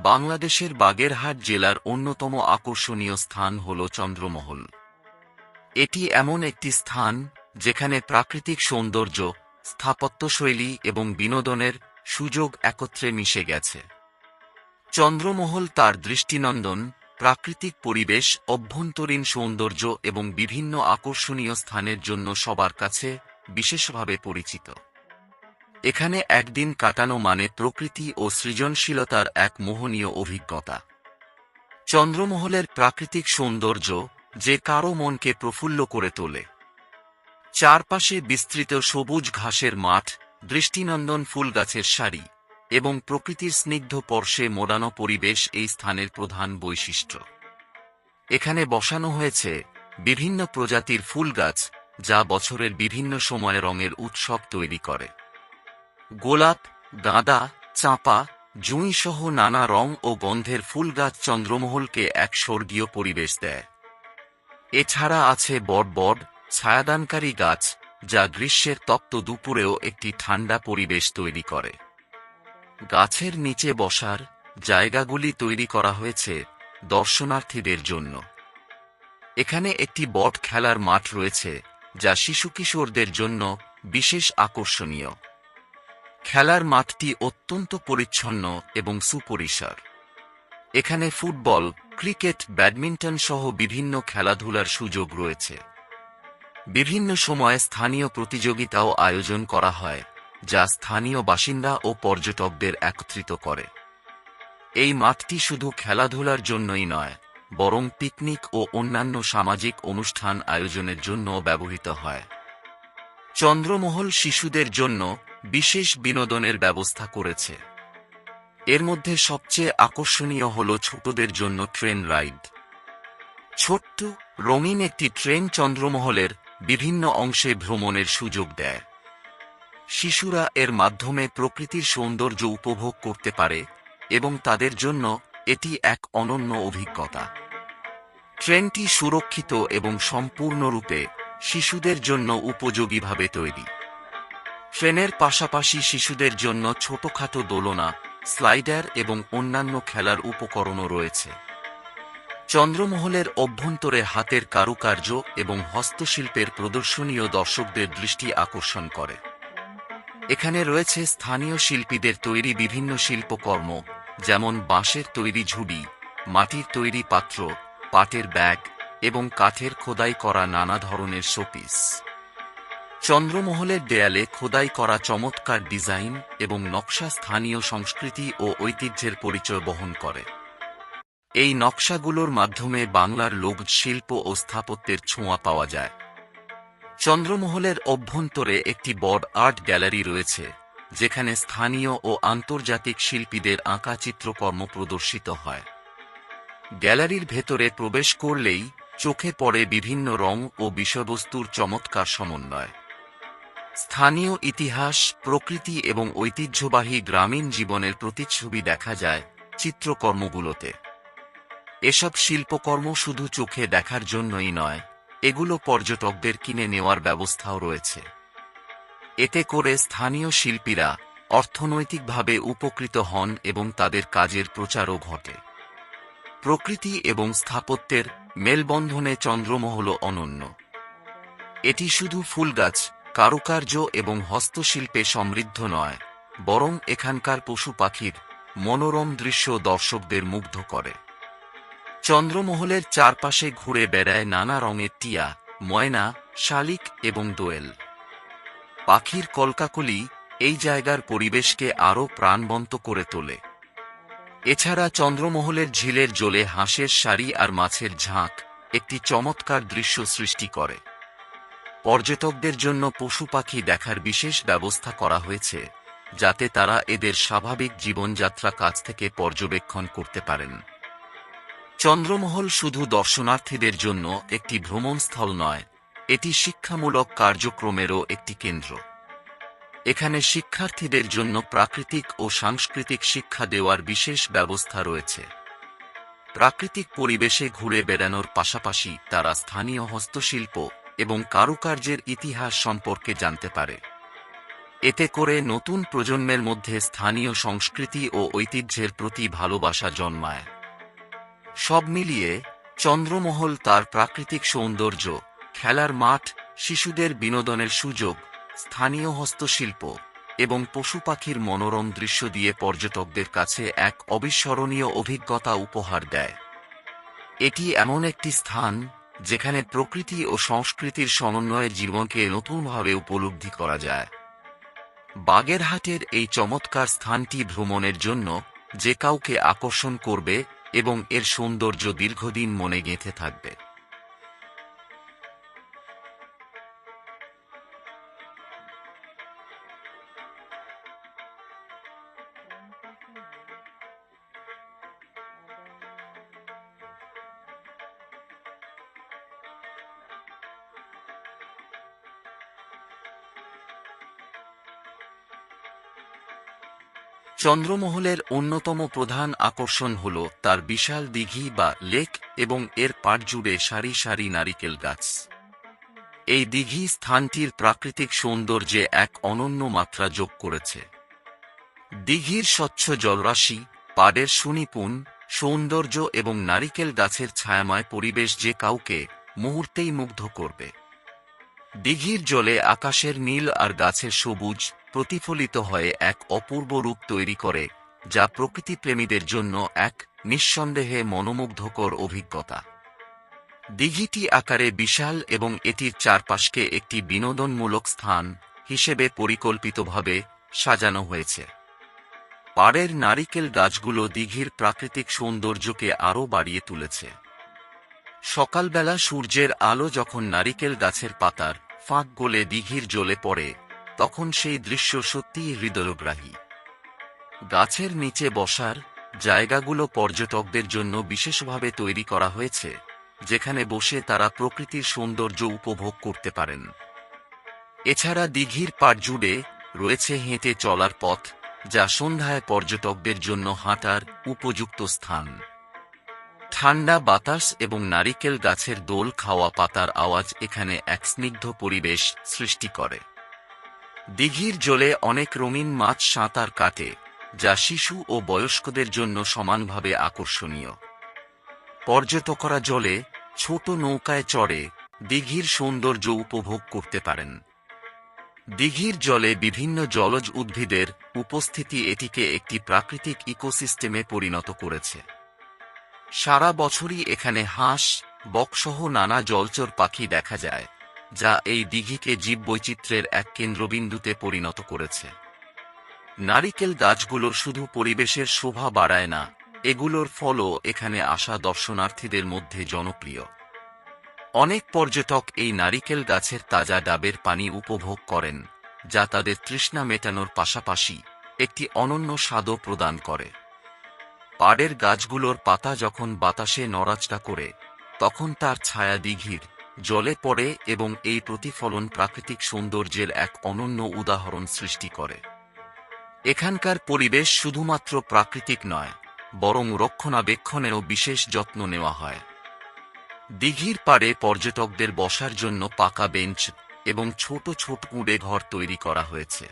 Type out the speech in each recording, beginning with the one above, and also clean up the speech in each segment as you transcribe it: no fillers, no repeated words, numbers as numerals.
বাংলাদেশের বাগেরহাট জেলার অন্যতম আকর্ষণীয় স্থান হল চন্দ্রমহল। এটি এমন একটি স্থান যেখানে প্রাকৃতিক সৌন্দর্য, স্থাপত্যশৈলী এবং বিনোদনের সুযোগ একত্রে মিশে গেছে। চন্দ্রমহল তার দৃষ্টিনন্দন প্রাকৃতিক পরিবেশ, অভ্যন্তরীণ সৌন্দর্য এবং বিভিন্ন আকর্ষণীয় স্থানের জন্য সবার কাছে বিশেষভাবে পরিচিত। এখানে একদিন কাটানো মানে প্রকৃতি ও সৃজনশীলতার এক মোহনীয় অভিজ্ঞতা। চন্দ্রমহলের প্রাকৃতিক সৌন্দর্য যে কারো মনকে প্রফুল্ল করে তোলে। চারপাশে বিস্তৃত সবুজ ঘাসের মাঠ, দৃষ্টিনন্দন ফুলগাছের সারি এবং প্রকৃতির স্নিগ্ধ স্পর্শে মোড়ানো পরিবেশ এই স্থানের প্রধান বৈশিষ্ট্য। এখানে বসানো হয়েছে বিভিন্ন প্রজাতির ফুলগাছ, যা বছরের বিভিন্ন সময়ে রঙের উৎসব তৈরি করে। গোলাপ, গাঁদা, চাঁপা, জুঁই সহ নানা রং ও গন্ধের ফুলগাছ চন্দ্রমহলকে এক স্বর্গীয় পরিবেশ দেয়। এছাড়া আছে বট, ছায়াদানকারী গাছ, যা গ্রীষ্মের তপ্ত দুপুরেও একটি ঠান্ডা পরিবেশ তৈরি করে। গাছের নিচে বসার জায়গাগুলি তৈরি করা হয়েছে দর্শনার্থীদের জন্য। এখানে একটি বট খেলার মাঠ রয়েছে, যা শিশু কিশোরদের জন্য বিশেষ আকর্ষণীয়। খেলার মাঠটি অত্যন্ত পরিচ্ছন্ন এবং সুপরিসর। এখানে ফুটবল, ক্রিকেট, ব্যাডমিন্টন সহ বিভিন্ন খেলাধুলার সুযোগ রয়েছে। বিভিন্ন সময়ে স্থানীয় প্রতিযোগিতাও আয়োজন করা হয়, যা স্থানীয় বাসিন্দা ও পর্যটকদের একত্রিত করে। এই মাঠটি শুধু খেলাধুলার জন্যই নয়, বরং পিকনিক ও অন্যান্য সামাজিক অনুষ্ঠান আয়োজনের জন্য ব্যবহৃত হয়। চন্দ্রমহল শিশুদের জন্য বিশেষ বিনোদনের ব্যবস্থা করেছে। এর মধ্যে সবচেয়ে আকর্ষণীয় হল ছোটদের জন্য ট্রেন রাইড। ছোট্ট রঙিন একটি ট্রেন চন্দ্রমহলের বিভিন্ন অংশে ভ্রমণের সুযোগ দেয়। শিশুরা এর মাধ্যমে প্রকৃতির সৌন্দর্য উপভোগ করতে পারে এবং তাদের জন্য এটি এক অনন্য অভিজ্ঞতা। ট্রেনটি সুরক্ষিত এবং সম্পূর্ণরূপে শিশুদের জন্য উপযোগীভাবে তৈরি। ট্রেনের পাশাপাশি শিশুদের জন্য ছোটখাটো দোলনা, স্লাইডার এবং অন্যান্য খেলার উপকরণও রয়েছে। চন্দ্রমহলের অভ্যন্তরে হাতের কারুকার্য এবং হস্তশিল্পের প্রদর্শনীও দর্শকদের দৃষ্টি আকর্ষণ করে। এখানে রয়েছে স্থানীয় শিল্পীদের তৈরি বিভিন্ন শিল্পকর্ম, যেমন বাঁশের তৈরি ঝুড়ি, মাটির তৈরি পাত্র, পাটের ব্যাগ এবং কাঠের খোদাই করা নানা ধরনের শোপিস। চন্দ্রমহলের দেয়ালে খোদাই করা চমৎকার ডিজাইন এবং নকশা স্থানীয় সংস্কৃতি ও ঐতিহ্যের পরিচয় বহন করে। এই নকশাগুলোর মাধ্যমে বাংলার লোকশিল্প ও স্থাপত্যের ছোঁয়া পাওয়া যায়। চন্দ্রমহলের অভ্যন্তরে একটি বড় আর্ট গ্যালারি রয়েছে, যেখানে স্থানীয় ও আন্তর্জাতিক শিল্পীদের আঁকা চিত্রকর্ম প্রদর্শিত হয়। গ্যালারির ভেতরে প্রবেশ করলেই চোখে পড়ে বিভিন্ন রং ও বিষয়বস্তুর চমৎকার সমন্বয়। স্থানীয় ইতিহাস, প্রকৃতি এবং ঐতিহ্যবাহী গ্রামীণ জীবনের প্রতিচ্ছবি দেখা যায় চিত্রকর্মগুলোতে। এসব শিল্পকর্ম শুধু চোখে দেখার জন্যই নয়, এগুলো পর্যটকদের কিনে নেওয়ার ব্যবস্থাও রয়েছে। এতে করে স্থানীয় শিল্পীরা অর্থনৈতিকভাবে উপকৃত হন এবং তাদের কাজের প্রচারও ঘটে। প্রকৃতি এবং স্থাপত্যের মেলবন্ধনে চন্দ্রমহল অনন্য। এটি শুধু ফুলগাছ, কারুকার্য এবং হস্তশিল্পে সমৃদ্ধ নয়, বরং এখানকার পশু পাখির মনোরম দৃশ্য দর্শকদের মুগ্ধ করে। চন্দ্রমহলের চারপাশে ঘুরে বেড়ায় নানা রঙের টিয়া, ময়না, শালিক এবং দোয়েল। পাখির কলকাকলি এই জায়গার পরিবেশকে আরও প্রাণবন্ত করে তোলে। এছাড়া চন্দ্রমহলের ঝিলের জলে হাঁসের সারি আর মাছের ঝাঁক একটি চমৎকার দৃশ্য সৃষ্টি করে। পর্যটকদের জন্য পশু পাখি দেখার বিশেষ ব্যবস্থা করা হয়েছে, যাতে তারা এদের স্বাভাবিক জীবনযাত্রা কাছ থেকে পর্যবেক্ষণ করতে পারেন। চন্দ্রমহল শুধু দর্শনার্থীদের জন্য একটি ভ্রমণস্থল নয়, এটি শিক্ষামূলক কার্যক্রমেরও একটি কেন্দ্র। এখানে শিক্ষার্থীদের জন্য প্রাকৃতিক ও সাংস্কৃতিক শিক্ষা দেওয়ার বিশেষ ব্যবস্থা রয়েছে। প্রাকৃতিক পরিবেশে ঘুরে বেড়ানোর পাশাপাশি তারা স্থানীয় হস্তশিল্প এবং কারুকার্যের ইতিহাস সম্পর্কে জানতে পারে। এতে করে নতুন প্রজন্মের মধ্যে স্থানীয় সংস্কৃতি ও ঐতিহ্যের প্রতি ভালোবাসা জন্মায়। সব মিলিয়ে চন্দ্রমহল তার প্রাকৃতিক সৌন্দর্য, খেলার মাঠ, শিশুদের বিনোদনের সুযোগ, স্থানীয় হস্তশিল্প এবং পশুপাখির মনোরম দৃশ্য দিয়ে পর্যটকদের কাছে এক অবিস্মরণীয় অভিজ্ঞতা উপহার দেয়। এটি এমন একটি স্থান যেখানে প্রকৃতি ও সংস্কৃতির সমন্বয়ে জীবনকে নতুনভাবে উপলব্ধি করা যায়। বাগেরহাটের এই চমৎকার স্থানটি ভ্রমণের জন্য যে কাউকে আকর্ষণ করবে এবং এর সৌন্দর্য দীর্ঘদিন মনে গেঁথে থাকবে। চন্দ্রমহলের অন্যতম প্রধান আকর্ষণ হল তার বিশাল দিঘি বা লেক এবং এর পাড় জুড়ে সারি সারি নারিকেল গাছ। এই দিঘি স্থানটির প্রাকৃতিক সৌন্দর্যে এক অনন্য মাত্রা যোগ করেছে। দিঘির স্বচ্ছ জলরাশি, পাড়ের সুনিপুণ সৌন্দর্য এবং নারিকেল গাছের ছায়াময় পরিবেশ যে কাউকে মুহূর্তেই মুগ্ধ করবে। দিঘির জলে আকাশের নীল আর গাছের সবুজ প্রতিফলিত হয়ে এক অপূর্ব রূপ তৈরি করে, যা প্রকৃতিপ্রেমীদের জন্য এক নিঃসন্দেহে মনোমুগ্ধকর অভিজ্ঞতা। দিঘিটি আকারে বিশাল এবং এটির চারপাশকে একটি বিনোদনমূলক স্থান হিসেবে পরিকল্পিতভাবে সাজানো হয়েছে। পাড়ের নারিকেল গাছগুলো দিঘির প্রাকৃতিক সৌন্দর্যকে আরও বাড়িয়ে তুলেছে। সকালবেলা সূর্যের আলো যখন নারিকেল গাছের পাতার ফাঁক গলে দিঘির জলে পড়ে, তখন সেই দৃশ্য সত্যিই হৃদয়গ্রাহী। গাছের নিচে বসার জায়গাগুলো পর্যটকদের জন্য বিশেষভাবে তৈরি করা হয়েছে, যেখানে বসে তারা প্রকৃতির সৌন্দর্য উপভোগ করতে পারেন। এছাড়া দিঘির পাড় জুড়ে রয়েছে হেঁটে চলার পথ, যা সন্ধ্যায় পর্যটকদের জন্য হাঁটার উপযুক্ত স্থান। ঠান্ডা বাতাস এবং নারিকেল গাছের দোল খাওয়া পাতার আওয়াজ এখানে এক স্নিগ্ধ পরিবেশ সৃষ্টি করে। দিঘির জলে অনেক রঙিন মাছ সাঁতার কাটে, যা শিশু ও বয়স্কদের জন্য সমানভাবে আকর্ষণীয়। পর্যটকরা জলে ছোট নৌকায় চড়ে দিঘির সৌন্দর্য উপভোগ করতে পারেন। দিঘির জলে বিভিন্ন জলজ উদ্ভিদের উপস্থিতি এটিকে একটি প্রাকৃতিক ইকোসিস্টেমে পরিণত করেছে। সারা বছরই এখানে হাঁস, বকসহ নানা জলচর পাখি দেখা যায়, যা এই দিঘিকে জীববৈচিত্র্যের এক কেন্দ্রবিন্দুতে পরিণত করেছে। নারিকেল গাছগুলো শুধু পরিবেশের শোভা বাড়ায় না, এগুলোর ফলও এখানে আসা দর্শনার্থীদের মধ্যে জনপ্রিয়। অনেক পর্যটক এই নারিকেল গাছের তাজা ডাবের পানি উপভোগ করেন, যা তাদের তৃষ্ণা মেটানোর পাশাপাশি একটি অনন্য স্বাদও প্রদান করে। পাড়ের গাছগুলোর পাতা যখন বাতাসে নড়াচড়া করে, তখন তার ছায়া দিঘির জলে পড়ে এবং এই প্রতিফলন প্রাকৃতিক সৌন্দর্যের এক অনন্য উদাহরণ সৃষ্টি করে। এখানকার পরিবেশ শুধুমাত্র প্রাকৃতিক নয়, বরং রক্ষণাবেক্ষণেরও বিশেষ যত্ন নেওয়া হয়। দিঘির পাড়ে পর্যটকদের বসার জন্য পাকা বেঞ্চ এবং ছোট ছোট কুঁড়ে ঘর তৈরি করা হয়েছে।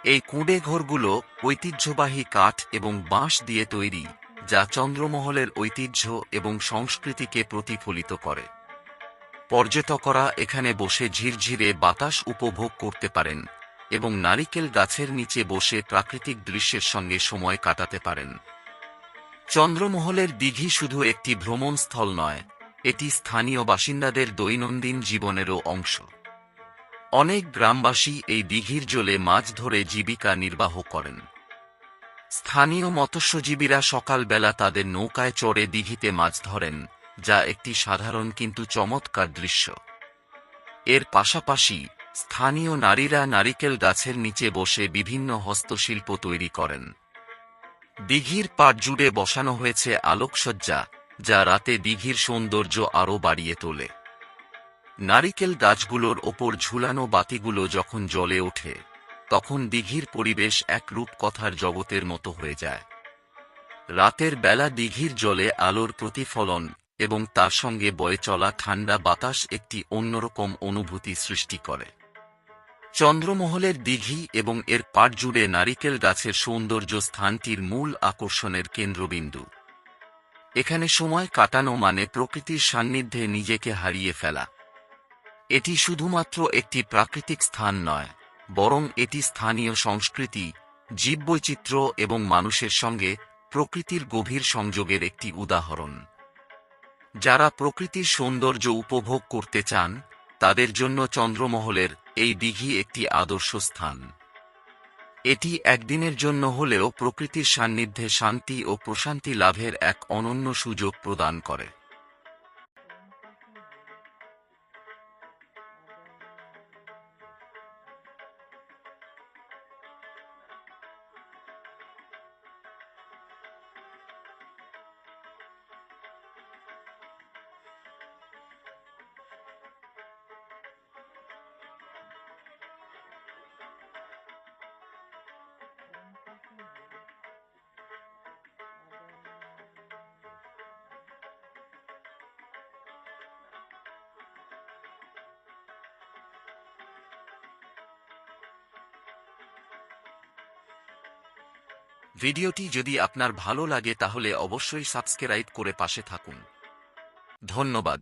এই কুঁড়ে ঘরগুলো ঐতিহ্যবাহী কাঠ এবং বাঁশ দিয়ে তৈরি, যা চন্দ্রমহলের ঐতিহ্য এবং সংস্কৃতিকে প্রতিফলিত করে। পর্যটকরা এখানে বসে ঝিরঝিরে বাতাস উপভোগ করতে পারেন এবং নারিকেল গাছের নিচে বসে প্রাকৃতিক দৃশ্যের সঙ্গে সময় কাটাতে পারেন। চন্দ্রমহলের দিঘি শুধু একটি ভ্রমণস্থল নয়, এটি স্থানীয় বাসিন্দাদের দৈনন্দিন জীবনেরও অংশ। অনেক গ্রামবাসী এই দিঘির জলে মাছ ধরে জীবিকা নির্বাহ করেন। স্থানীয় মৎস্যজীবীরা সকালবেলা তাদের নৌকায় চড়ে দিঘিতে মাছ ধরেন, যা একটি সাধারণ কিন্তু চমৎকার দৃশ্য। এর পাশাপাশি স্থানীয় নারীরা নারিকেল গাছের নিচে বসে বিভিন্ন হস্তশিল্প তৈরি করেন। দিঘির পাড় জুড়ে বসানো হয়েছে আলোকসজ্জা, যা রাতে দিঘির সৌন্দর্য আরও বাড়িয়ে তোলে। নারিকেল গাছগুলোর ওপর ঝুলানো বাতিগুলো যখন জ্বলে ওঠে, তখন দিঘির পরিবেশ এক রূপকথার জগতের মতো হয়ে যায়। রাতের বেলা দিঘির জলে আলোর প্রতিফলন এবং তার সঙ্গে বয়ে চলা ঠান্ডা বাতাস একটি অন্যরকম অনুভূতি সৃষ্টি করে। চন্দ্রমহলের দিঘি এবং এর পাড় জুড়ে নারিকেল গাছের সৌন্দর্য স্থানটির মূল আকর্ষণের কেন্দ্রবিন্দু। এখানে সময় কাটানো মানে প্রকৃতির সান্নিধ্যে নিজেকে হারিয়ে ফেলা। এটি শুধুমাত্র একটি প্রাকৃতিক স্থান নয়, বরং এটি স্থানীয় সংস্কৃতি, জীববৈচিত্র্য এবং মানুষের সঙ্গে প্রকৃতির গভীর সংযোগের একটি উদাহরণ। যারা প্রকৃতির সৌন্দর্য উপভোগ করতে চান, তাদের জন্য চন্দ্রমহলের এই দিঘি একটি আদর্শ স্থান। এটি একদিনের জন্য হলেও প্রকৃতির সান্নিধ্যে শান্তি ও প্রশান্তি লাভের এক অনন্য সুযোগ প্রদান করে। ভিডিওটি যদি আপনার ভালো লাগে তাহলে অবশ্যই সাবস্ক্রাইব করে পাশে থাকুন। ধন্যবাদ।